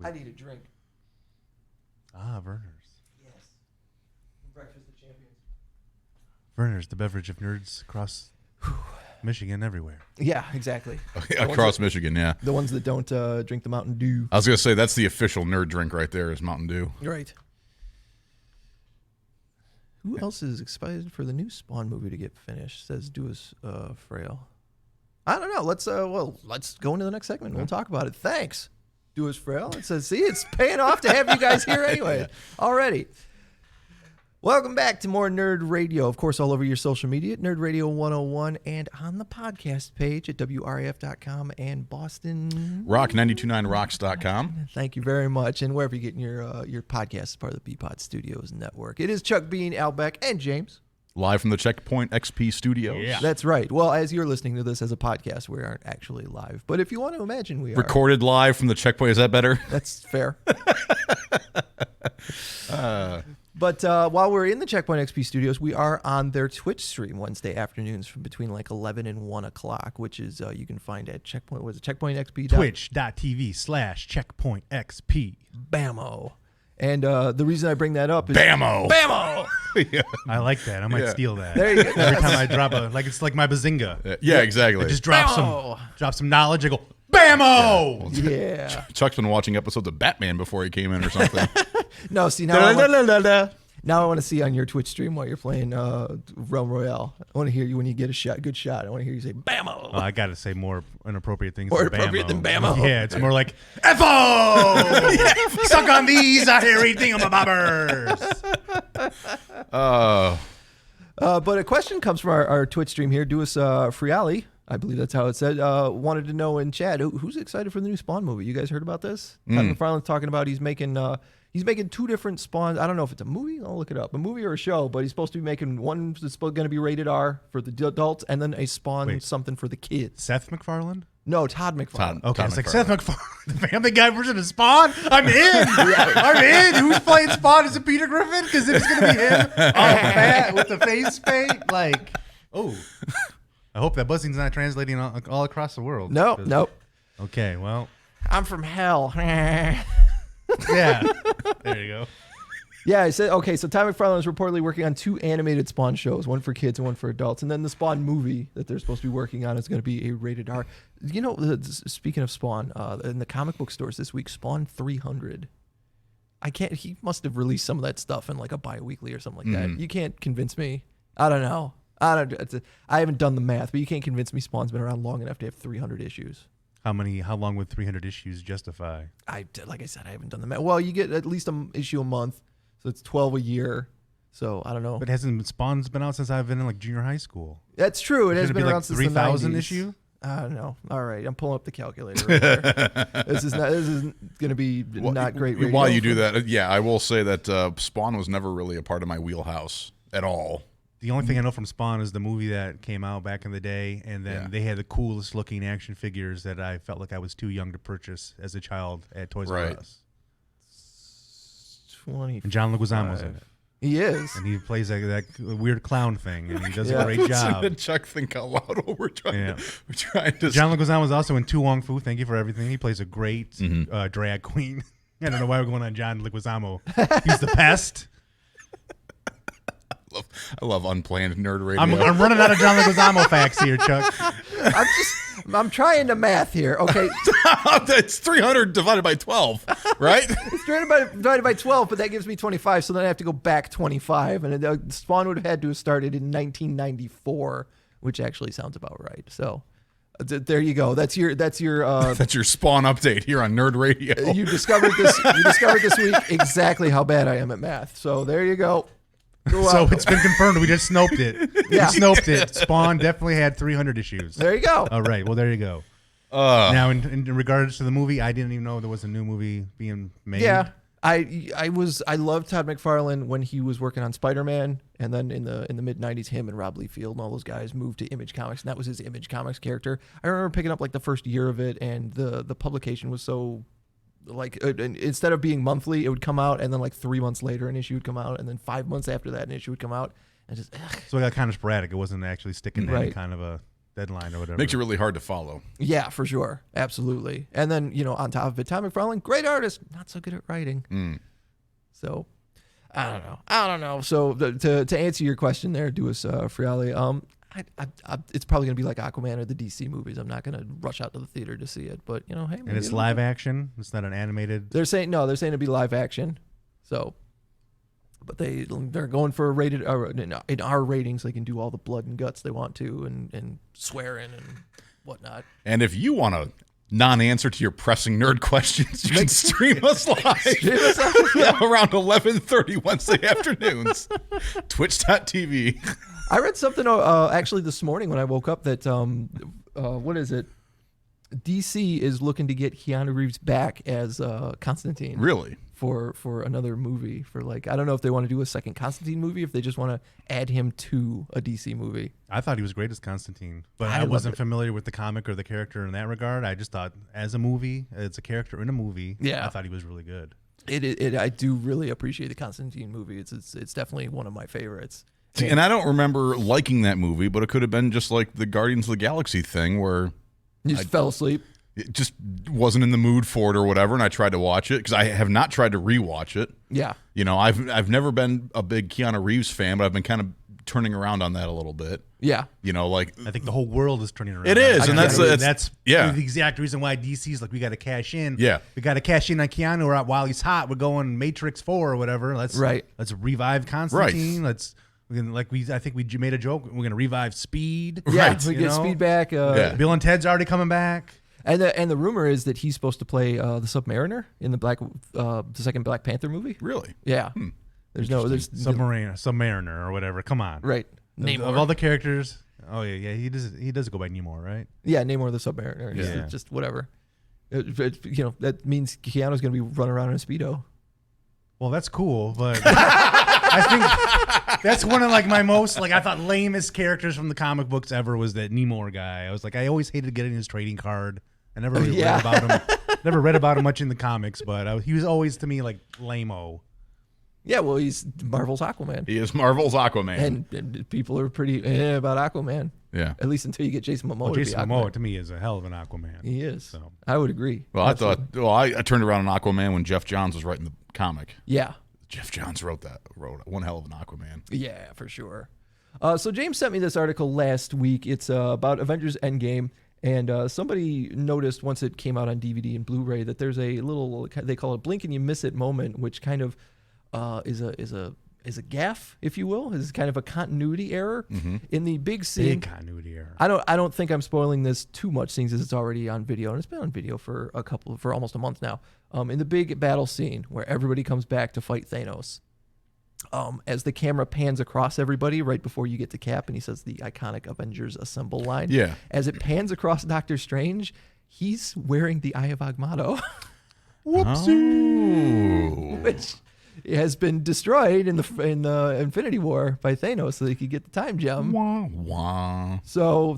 I need a drink. Werner's. Yes. Breakfast of Champions. Werner's, the beverage of nerds across Michigan, everywhere. Yeah, exactly. Across Michigan, yeah. The ones that don't drink the Mountain Dew. I was going to say, that's the official nerd drink right there is Mountain Dew. Right. Who else is excited for the new Spawn movie to get finished? Says Duas Frail. I don't know. Let's go into the next segment. We'll talk about it. Thanks, Duas Frail. It says, see, it's paying off to have you guys here anyway already. Welcome back to more Nerd Radio. Of course, all over your social media, Nerd Radio 101, and on the podcast page at WRAF.com and Boston. Rock929rocks.com. Thank you very much. And wherever you're getting your podcast as part of the BPod Studios Network. It is Chuck Bean, Albeck, and James. Live from the Checkpoint XP studios. Yeah. That's right. Well, as you're listening to this as a podcast, we aren't actually live. But if you want to imagine we are. Recorded live from the Checkpoint. Is that better? That's fair. But while we're in the Checkpoint XP studios, we are on their Twitch stream Wednesday afternoons from between like 11 and 1 o'clock, which is you can find at Checkpoint. Was it CheckpointXP? Twitch.tv/CheckpointXP. Bammo. And the reason I bring that up is Bammo. Bammo. Yeah. I like that. I might steal that. There you go. Every time I drop it's like my bazinga. Yeah, exactly. I just drop some knowledge. I go, Bammo! Yeah. Chuck's been watching episodes of Batman before he came in or something. No, see, now I want to see on your Twitch stream while you're playing Realm Royale. I want to hear you when you get a good shot. I want to hear you say, Bammo! I got to say more inappropriate things More than appropriate than Bammo. Yeah, it's more like, F-O! Suck on these, I hear thingamabobbers. But a question comes from our Twitch stream here. Duas Friali, I believe that's how it said, wanted to know in chat, who's excited for the new Spawn movie? You guys heard about this? Todd McFarlane's talking about he's making two different Spawns. I don't know if it's a movie. I'll look it up. A movie or a show, but he's supposed to be making one that's going to be rated R for the adults and then a Spawn something for the kids. Seth MacFarlane? No, Todd McFarlane. Okay, it's like Seth MacFarlane, the Family Guy version of Spawn. I'm in. I'm in. Who's playing Spawn? Is it Peter Griffin? Because it's going to be him with the face paint. Like, oh. I hope that buzzing's not translating all across the world. Nope. Okay, well. I'm from hell. Yeah. There you go. Yeah, I said, okay, so Todd McFarlane is reportedly working on 2 animated Spawn shows, one for kids and one for adults. And then the Spawn movie that they're supposed to be working on is going to be a rated R. You know, speaking of Spawn, in the comic book stores this week, Spawn 300. He must have released some of that stuff in like a bi-weekly or something like that. You can't convince me. I don't know. I haven't done the math, but you can't convince me Spawn's been around long enough to have 300 issues. How long would 300 issues justify? Like I said, I haven't done the math. Well, you get at least an issue a month, so it's 12 a year. So I don't know. But Spawn's been out since I've been in like junior high school. That's true. It has been around since the 3,000 90s. issue. I don't know. All right, I'm pulling up the calculator right there. This is going to be not great radio. While you do that, yeah, I will say that Spawn was never really a part of my wheelhouse at all. The only thing I know from Spawn is the movie that came out back in the day, and then they had the coolest looking action figures that I felt like I was too young to purchase as a child at Toys R Us. 25. And John Leguizamo's in it. He is. And he plays that weird clown thing, and he does a great job. And Chuck think out loud while we're trying to. John Leguizamo is also in Tu Wong Fu. Thank you for everything. He plays a great drag queen. I don't know why we're going on John Leguizamo. He's the pest. I love unplanned nerd radio. I'm running out of John Leguizamo facts here, Chuck. I'm trying to math here. Okay. It's 300 divided by 12, right? It's 300 divided by 12, but that gives me 25, so then I have to go back 25. And Spawn would have had to have started in 1994, which actually sounds about right. So there you go. That's your that's your Spawn update here on Nerd Radio. You discovered this week exactly how bad I am at math. So there you go. So it's been confirmed. We just snoped it. Yeah. We snoped it. Spawn definitely had 300 issues. There you go. All right. Well, there you go. Now, in regards to the movie, I didn't even know there was a new movie being made. Yeah. I loved Todd McFarlane when he was working on Spider-Man, and then in the mid 90s, him and Rob Liefeld and all those guys moved to Image Comics, and that was his Image Comics character. I remember picking up like the first year of it, and the publication was so like instead of being monthly, it would come out, and then like 3 months later an issue would come out, and then 5 months after that an issue would come out, and just so it got kind of sporadic. It wasn't actually sticking to any kind of a deadline or whatever. Makes it really hard to follow. Yeah, for sure. Absolutely. And then, on top of it, Todd McFarlane, great artist, not so good at writing. So, I don't know. So, to answer your question there, Duas Friali, it's probably going to be like Aquaman or the DC movies. I'm not going to rush out to the theater to see it. But, hey. And it's live action? It's not an animated? They're saying it'd be live action. So, but they're going for a rated in R rating, so they can do all the blood and guts they want to and swearing and whatnot. And if you want a non-answer to your pressing nerd questions, you can stream us live around 11:30 Wednesday afternoons. Twitch.tv. I read something actually this morning when I woke up that what is it? DC is looking to get Keanu Reeves back as Constantine. Really? For another movie, I don't know if they want to do a second Constantine movie, if they just want to add him to a DC movie. I thought he was great as Constantine, but I wasn't familiar with the comic or the character in that regard. I just thought as a movie, as a character in a movie, I thought he was really good. I do really appreciate the Constantine movie. It's definitely one of my favorites. And I don't remember liking that movie, but it could have been just like the Guardians of the Galaxy thing where you just fell asleep. It just wasn't in the mood for it or whatever, and I tried to watch it because I have not tried to rewatch it. Yeah. I've never been a big Keanu Reeves fan, but I've been kind of turning around on that a little bit. Yeah. I think the whole world is turning around. It is, and that's the exact reason why DC's like, we got to cash in. Yeah. We got to cash in on Keanu while he's hot. We're going Matrix 4 or whatever. Let's revive Constantine. Right. I think we made a joke. We're gonna revive Speed. Yeah, right. We get Speed back. Bill and Ted's already coming back. And the rumor is that he's supposed to play the Submariner in the second Black Panther movie. Really? Yeah. There's Submariner or whatever. Come on. Right. Namor. Of all the characters. Oh yeah. He does go by Namor, right? Yeah, Namor the Submariner. Yeah. Just whatever. That means Keanu's gonna be running around in a Speedo. Well, that's cool, but I think that's one of my most I thought lamest characters from the comic books ever was that Namor guy. I was I always hated getting his trading card. I never really read about him. Never read about him much in the comics, but he was always to me lame-o. Yeah, well, he's Marvel's Aquaman. He is Marvel's Aquaman. And people are pretty about Aquaman. Yeah. At least until you get Jason Momoa. Well, Jason Momoa to me is a hell of an Aquaman. He is. So I would agree. Well, I turned around on Aquaman when Jeff Johns was writing the comic. Yeah. Jeff Johns wrote one hell of an Aquaman. Yeah, for sure. So James sent me this article last week. It's about Avengers Endgame. And somebody noticed once it came out on DVD and Blu-ray that there's a little, they call it blink and you miss it moment, which kind of is a gaffe, if you will, is kind of a continuity error in the big scene. Big continuity error. I don't think I'm spoiling this too much, seeing as it's already on video, and it's been on video for almost a month now. In the big battle scene where everybody comes back to fight Thanos. As the camera pans across everybody right before you get to Cap, and he says the iconic Avengers Assemble line. Yeah. As it pans across Doctor Strange, he's wearing the Eye of Agamotto. Whoopsie. Which has been destroyed in the Infinity War by Thanos, so they could get the time gem. Wah, wah. So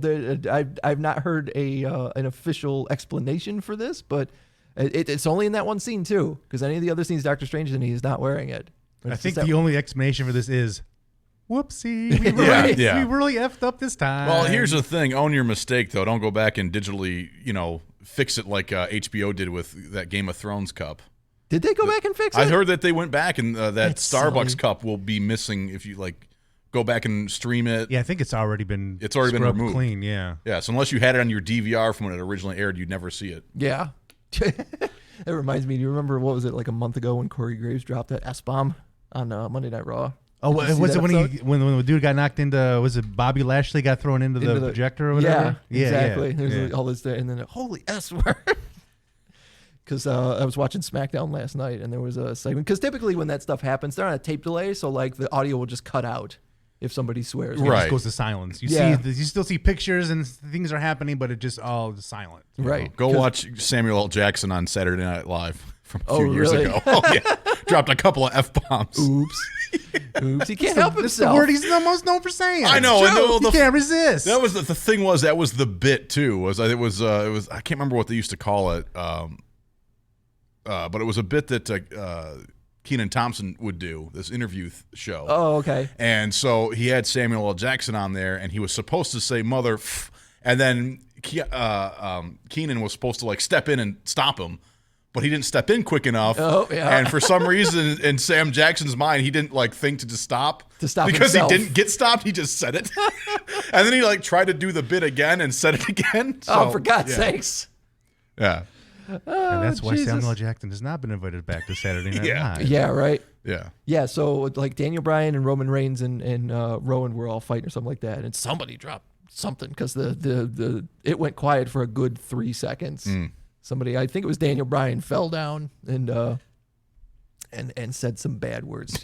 I've not heard an official explanation for this, but it's only in that one scene too, because any of the other scenes Doctor Strange is in, he's not wearing it. I think the only explanation for this is, whoopsie, we really effed up this time. Well, here's the thing. Own your mistake, though. Don't go back and digitally, fix it like HBO did with that Game of Thrones cup. Did they go back and fix it? I heard that they went back, and that That's Starbucks silly. cup will be missing if you, go back and stream it. Yeah, I think it's already been removed. Clean, yeah. Yeah, so unless you had it on your DVR from when it originally aired, you'd never see it. Yeah. It reminds me, do you remember, what was it, like a month ago when Corey Graves dropped that S-bomb on Monday Night Raw? Oh, was it when the dude got knocked into, was it Bobby Lashley got thrown into the projector or whatever? Yeah, exactly. There's all this there, and then holy S word. Because I was watching SmackDown last night, and there was a segment. Because typically when that stuff happens, they're on a tape delay, so the audio will just cut out if somebody swears. It just goes to silence. You still see pictures and things are happening, but it just all is silent. Right. Go watch Samuel L. Jackson on Saturday Night Live from a few years really? ago. Oh yeah, dropped a couple of F-bombs. Oops. He can't help It's himself. the word he's the most known for saying. I know. He can't resist. That was the thing. That was the bit too. It was I can't remember what they used to call it. But it was a bit that Kenan Thompson would do, this interview show. Oh, okay. And so he had Samuel L. Jackson on there, and he was supposed to say mother, And then Keenan was supposed to like step in and stop him, but he didn't step in quick enough. Oh, yeah. And for some reason, in Sam Jackson's mind, he didn't like think to just stop. Because himself. he didn't get stopped. He just said it. And then he like tried to do the bit again and said it again. So, for God's sakes. Yeah. And that's why Jesus. Samuel L. Jackson has not been invited back to Saturday Night Live. Yeah, right. Yeah. Yeah, so like Daniel Bryan and Roman Reigns and Rowan were all fighting or something like that, and somebody dropped something because the it went quiet for a good 3 seconds. Somebody, I think it was Daniel Bryan, fell down and said some bad words.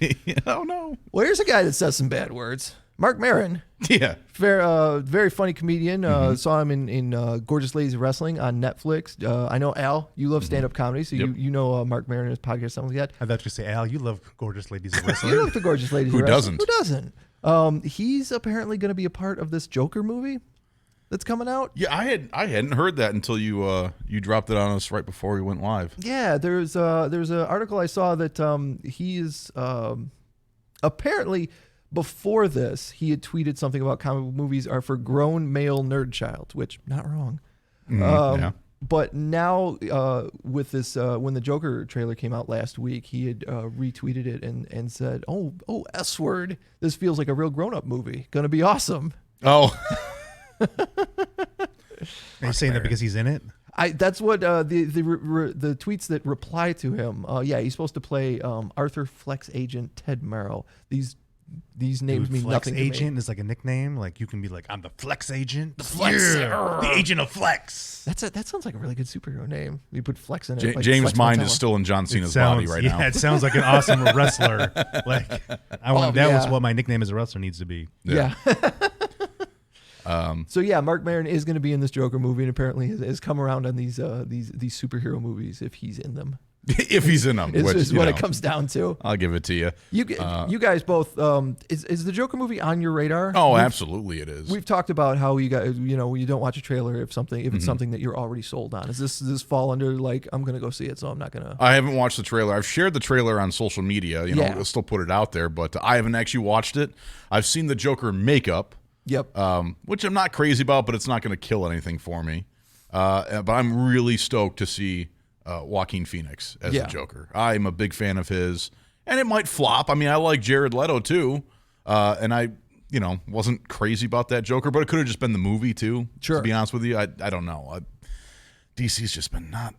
Oh no. Well, here's a guy that says some bad words. Marc Maron. Yeah. Very funny comedian. Saw him in Gorgeous Ladies of Wrestling on Netflix. I know, Al, you love stand-up comedy, so you know Marc Maron and his podcast, something like that. I thought you say, Al, you love Gorgeous Ladies of Wrestling. You love the Gorgeous Ladies of Wrestling. Who Who doesn't? He's apparently going to be a part of this Joker movie that's coming out. Yeah, I hadn't heard that until you dropped it on us right before we went live. Yeah, there's an article I saw that he is apparently, before this, he had tweeted something about comic book movies are for grown male nerd child, which not wrong. Yeah. But now with this, when the Joker trailer came out last week, he had retweeted it and said, "Oh, S word! This feels like a real grown-up movie. Gonna be awesome." Oh. Are you saying that because he's in it? That's what the tweets that reply to him. He's supposed to play Arthur Flex Agent Ted Merrill. These names mean Flex nothing Agent to me. is like a nickname. Like you can be like, I'm the Flex Agent. The Flex- the Agent of Flex. That sounds like a really good superhero name. You put Flex in it. Like James' Flex mind Montella. is still in John Cena's Sounds- body right now. Yeah, it sounds like an awesome wrestler. Like that was yeah. what my nickname as a wrestler needs to be. Yeah. So Marc Maron is going to be in this Joker movie, and apparently has come around on these superhero movies if he's in them. If he's in them, which Is what it comes down to. I'll give it to you. You guys both. Is the Joker movie on your radar? Oh, absolutely, it is. We've talked about how you guys, you don't watch a trailer if it's something that you're already sold on. Does this fall under like I'm gonna go see it, so I'm not gonna? I haven't watched the trailer. I've shared the trailer on social media. I'll still put it out there, but I haven't actually watched it. I've seen the Joker makeup. Yep. Which I'm not crazy about, but it's not going to kill anything for me. But I'm really stoked to see Joaquin Phoenix as the Joker. I'm a big fan of his, and it might flop. I mean, I like Jared Leto too, and I, wasn't crazy about that Joker, but it could have just been the movie too. Sure. To be honest with you, I don't know. DC's just been not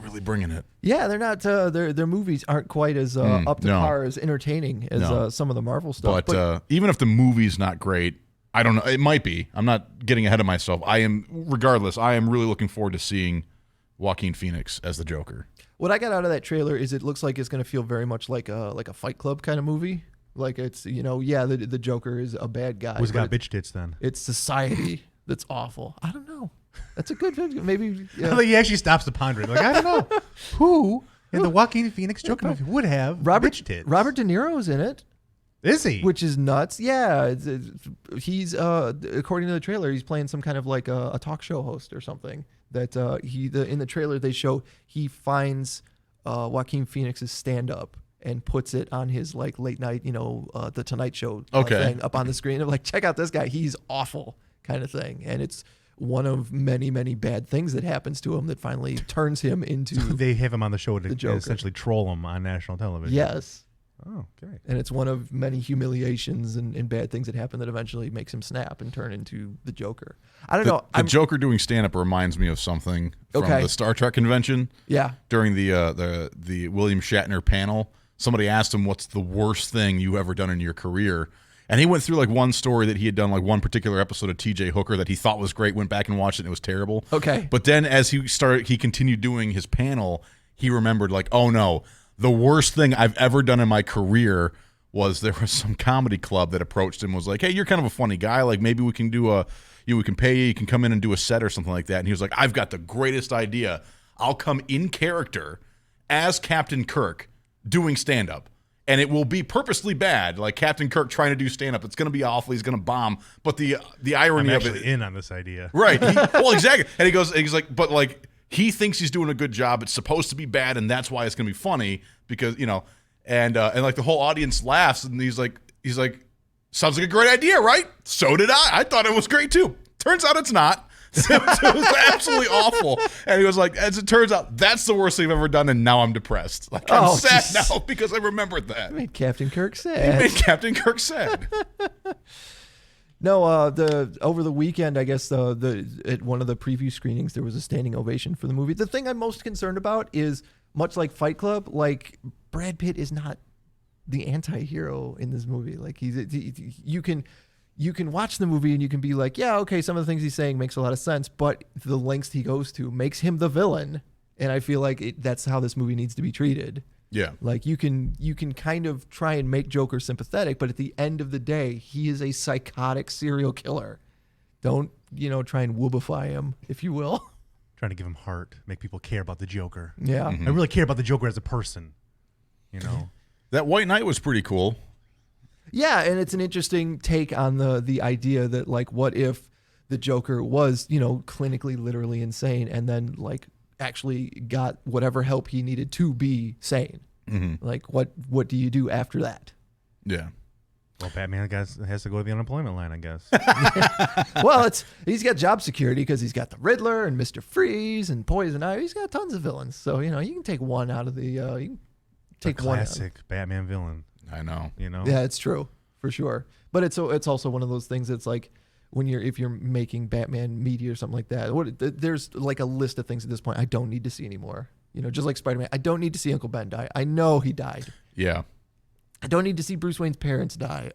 really bringing it. Yeah, they're not. Their movies aren't quite as up to par, as entertaining as some of the Marvel stuff. But even if the movie's not great, I don't know. It might be. I'm not getting ahead of myself. Regardless, I am really looking forward to seeing Joaquin Phoenix as the Joker. What I got out of that trailer is it looks like it's going to feel very much like a Fight Club kind of movie. Like it's, the Joker is a bad guy. Who's got bitch tits then? It's society that's awful. I don't know. That's a good thing. Maybe. He actually stops to ponder it. Like, I don't know who in the Joaquin Phoenix Joker movie would have bitch tits. Robert De Niro's in it. Is he? Which is nuts. Yeah. He's, according to the trailer, he's playing some kind of like a talk show host or something. That in the trailer they show he finds Joaquin Phoenix's stand-up and puts it on his like late night, the Tonight Show thing up on the screen. I'm like, check out this guy. He's awful kind of thing. And it's one of many, many bad things that happens to him that finally turns him into they have him on the show to Joker. essentially troll him on national television. Yes. Oh, okay. And it's one of many humiliations and bad things that happen that eventually makes him snap and turn into the Joker. I don't know. The Joker doing stand-up reminds me of something from the Star Trek convention. Yeah. During the William Shatner panel, somebody asked him, "What's the worst thing you ever done in your career?" And he went through like one story that he had done, like one particular episode of T.J. Hooker that he thought was great. Went back and watched it, and it was terrible. Okay. But then as he continued doing his panel, he remembered like, oh no. The worst thing I've ever done in my career was there was some comedy club that approached him and was like, hey, you're kind of a funny guy. Like maybe we can we can pay you can come in and do a set or something like that. And he was like, I've got the greatest idea. I'll come in character as Captain Kirk doing stand-up. And it will be purposely bad, like Captain Kirk trying to do stand-up. It's going to be awful. He's going to bomb. But the irony I'm of it. actually in on this idea. Right. Well, exactly. And he's like, but like, he thinks he's doing a good job. It's supposed to be bad, and that's why it's going to be funny because and like the whole audience laughs, and he's like, sounds like a great idea, right? So did I. I thought it was great too. Turns out it's not. So it was absolutely awful. And he was like, as it turns out, that's the worst thing I've ever done, and now I'm depressed. Like, I'm sad now because I remembered that. It made Captain Kirk It sad. made Captain Kirk sad. No, over the weekend, I guess at one of the preview screenings, there was a standing ovation for the movie. The thing I'm most concerned about is, much like Fight Club, like Brad Pitt is not the anti-hero in this movie. Like you can watch the movie and you can be like, yeah, okay, some of the things he's saying makes a lot of sense, but the lengths he goes to makes him the villain. And I feel like that's how this movie needs to be treated. Yeah. Like you can kind of try and make Joker sympathetic, but at the end of the day, he is a psychotic serial killer. Don't, try and woobify him, if you will. Trying to give him heart, make people care about the Joker. Yeah. I really care about the Joker as a person. That White Knight was pretty cool. Yeah, and it's an interesting take on the idea that, like, what if the Joker was, clinically, literally insane, and then, like, actually got whatever help he needed to be sane. Mm-hmm. Like, what do you do after that? Yeah. Well, Batman has to go to the unemployment line, I guess. Well, he's got job security because he's got the Riddler and Mr. Freeze and Poison Ivy. He's got tons of villains, so you can take one out of the. You can take one classic Batman villain. I know. Yeah, it's true for sure. But it's also one of those things that's like if you're making Batman media or something like that. There's like a list of things at this point I don't need to see anymore. Just like Spider-Man, I don't need to see Uncle Ben die. I know he died. Yeah. I don't need to see Bruce Wayne's parents die.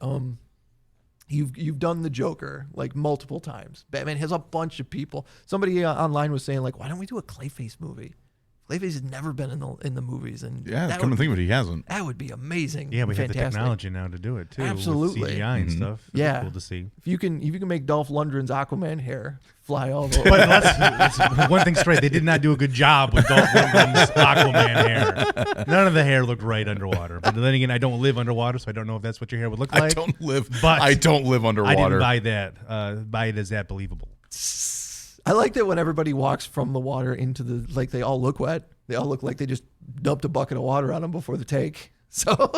You've done the Joker like multiple times. Batman has a bunch of people. Somebody online was saying like, why don't we do a Clayface movie? Clayface has never been in the movies, and come to think of it, he hasn't. That would be amazing. Yeah, we have fantastic. the technology now to do it too. Absolutely, with CGI and stuff. Yeah, cool to see. If you can make Dolph Lundgren's Aquaman hair fly all over. But let's one thing straight: they did not do a good job with Dolph Lundgren's Aquaman hair. None of the hair looked right underwater. But then again, I don't live underwater, so I don't know if that's what your hair would look like. I don't live underwater. I didn't buy that. Buy it as that believable. I like that when everybody walks from the water into like they all look wet. They all look like they just dumped a bucket of water on them before the take. So,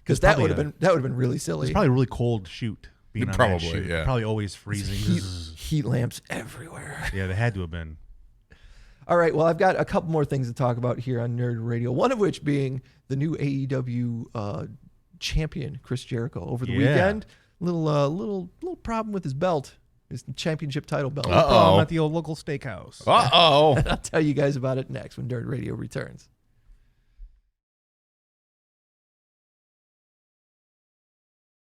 because that would have been really silly. It's probably a really cold shoot. Being on that shoot. Yeah. Probably always freezing. Heat lamps everywhere. Yeah, they had to have been. All right. Well, I've got a couple more things to talk about here on Nerd Radio. One of which being the new AEW champion Chris Jericho over the weekend. Little problem with his belt. His championship title belt. I'm at the old local steakhouse. Uh-oh. I'll tell you guys about it next when Nerd Radio returns.